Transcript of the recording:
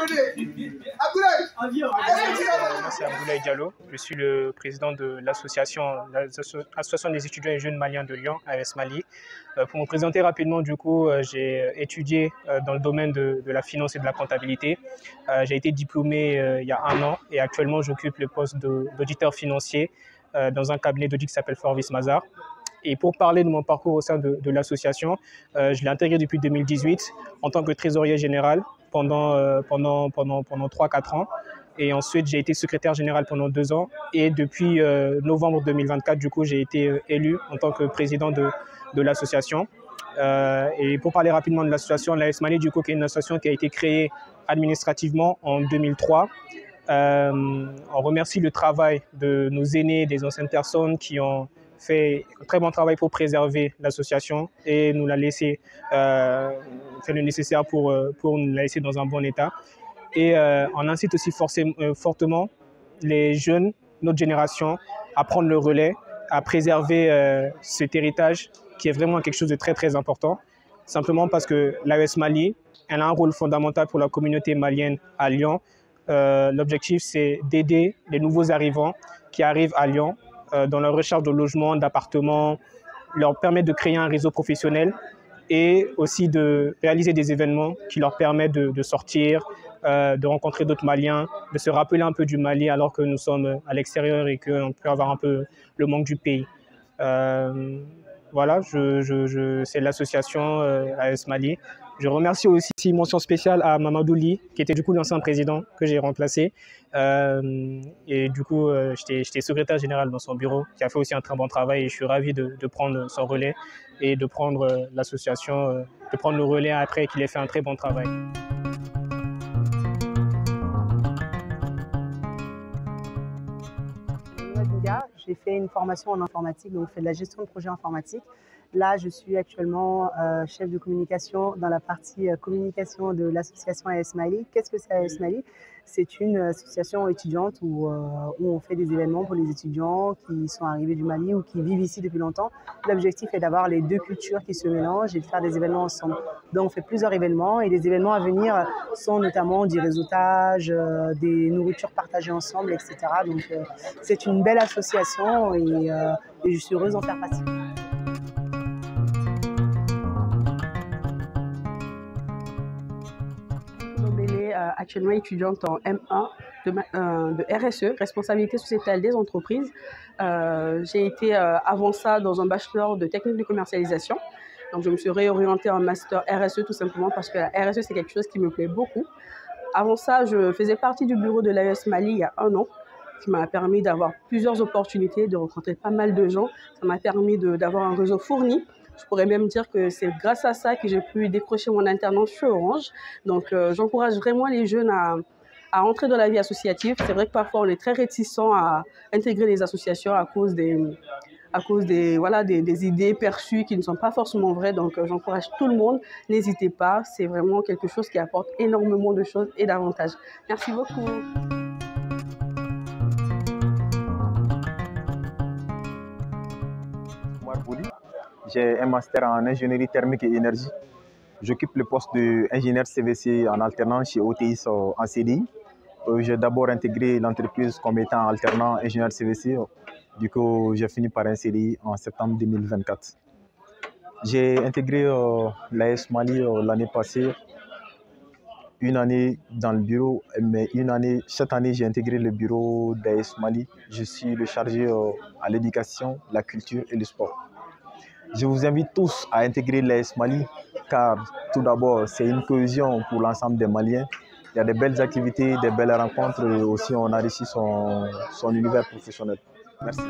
C'est Abdoulaye Diallo. Je suis le président de l'association des étudiants et jeunes maliens de Lyon, AS Mali. Pour me présenter rapidement, du coup, j'ai étudié dans le domaine de la finance et de la comptabilité. J'ai été diplômé il y a 1 an et actuellement j'occupe le poste d'auditeur financier dans un cabinet d'audit qui s'appelle Forvis Mazars. Et pour parler de mon parcours au sein de l'association, je l'ai intégré depuis 2018 en tant que trésorier général pendant 3-4 ans. Et ensuite, j'ai été secrétaire général pendant 2 ans. Et depuis novembre 2024, du coup, j'ai été élu en tant que président de l'association. Et pour parler rapidement de l'association, l'AS Mali, du coup, qui est une association qui a été créée administrativement en 2003. On remercie le travail de nos aînés, des anciennes personnes qui ont fait un très bon travail pour préserver l'association et nous la laisser faire le nécessaire pour nous la laisser dans un bon état. Et on incite aussi fortement les jeunes, notre génération, à prendre le relais, à préserver cet héritage qui est vraiment quelque chose de très très important. Simplement parce que l'AS Mali, elle a un rôle fondamental pour la communauté malienne à Lyon. L'objectif, c'est d'aider les nouveaux arrivants qui arrivent à Lyon dans leur recherche de logement, d'appartements, leur permettre de créer un réseau professionnel et aussi de réaliser des événements qui leur permettent de sortir, de rencontrer d'autres Maliens, de se rappeler un peu du Mali alors que nous sommes à l'extérieur et qu'on peut avoir un peu le manque du pays. Voilà, c'est l'association AS Mali. Je remercie aussi mention spéciale à Mamadou Ly, qui était du coup l'ancien président que j'ai remplacé. Et du coup, j'étais secrétaire général dans son bureau, qui a fait aussi un très bon travail. Et je suis ravi de prendre son relais et de prendre l'association, de prendre le relais après qu'il ait fait un très bon travail. J'ai fait une formation en informatique, donc je fais de la gestion de projets informatiques. Là, je suis actuellement chef de communication dans la partie communication de l'association AS Mali. Qu'est-ce que c'est AS Mali? C'est une association étudiante où on fait des événements pour les étudiants qui sont arrivés du Mali ou qui vivent ici depuis longtemps. L'objectif est d'avoir les deux cultures qui se mélangent et de faire des événements ensemble. Donc, on fait plusieurs événements et les événements à venir sont notamment du réseautage, des nourritures partagées ensemble, etc. Donc, c'est une belle association et je suis heureuse d'en faire partie. Actuellement étudiante en M1 de RSE, responsabilité sociétale des entreprises. J'ai été avant ça dans un bachelor de technique de commercialisation. Donc je me suis réorientée en master RSE tout simplement parce que la RSE c'est quelque chose qui me plaît beaucoup. Avant ça, je faisais partie du bureau de l'AS Mali il y a 1 an, qui m'a permis d'avoir plusieurs opportunités, de rencontrer pas mal de gens. Ça m'a permis d'avoir un réseau fourni. Je pourrais même dire que c'est grâce à ça que j'ai pu décrocher mon alternance chez Orange. Donc, j'encourage vraiment les jeunes à entrer dans la vie associative. C'est vrai que parfois, on est très réticents à intégrer les associations à cause des idées perçues qui ne sont pas forcément vraies. Donc, j'encourage tout le monde. N'hésitez pas. C'est vraiment quelque chose qui apporte énormément de choses et d'avantages. Merci beaucoup. J'ai un master en ingénierie thermique et énergie. J'occupe le poste d'ingénieur CVC en alternance chez OTIS en CDI. J'ai d'abord intégré l'entreprise comme étant alternant ingénieur CVC. Du coup, j'ai fini par un CDI en septembre 2024. J'ai intégré l'AS Mali l'année passée, 1 année dans le bureau, mais cette année, j'ai intégré le bureau d'AS Mali. Je suis le chargé à l'éducation, la culture et le sport. Je vous invite tous à intégrer l'AS Mali car tout d'abord, c'est une cohésion pour l'ensemble des Maliens. Il y a de belles activités, des belles rencontres et aussi on enrichit son univers professionnel. Merci.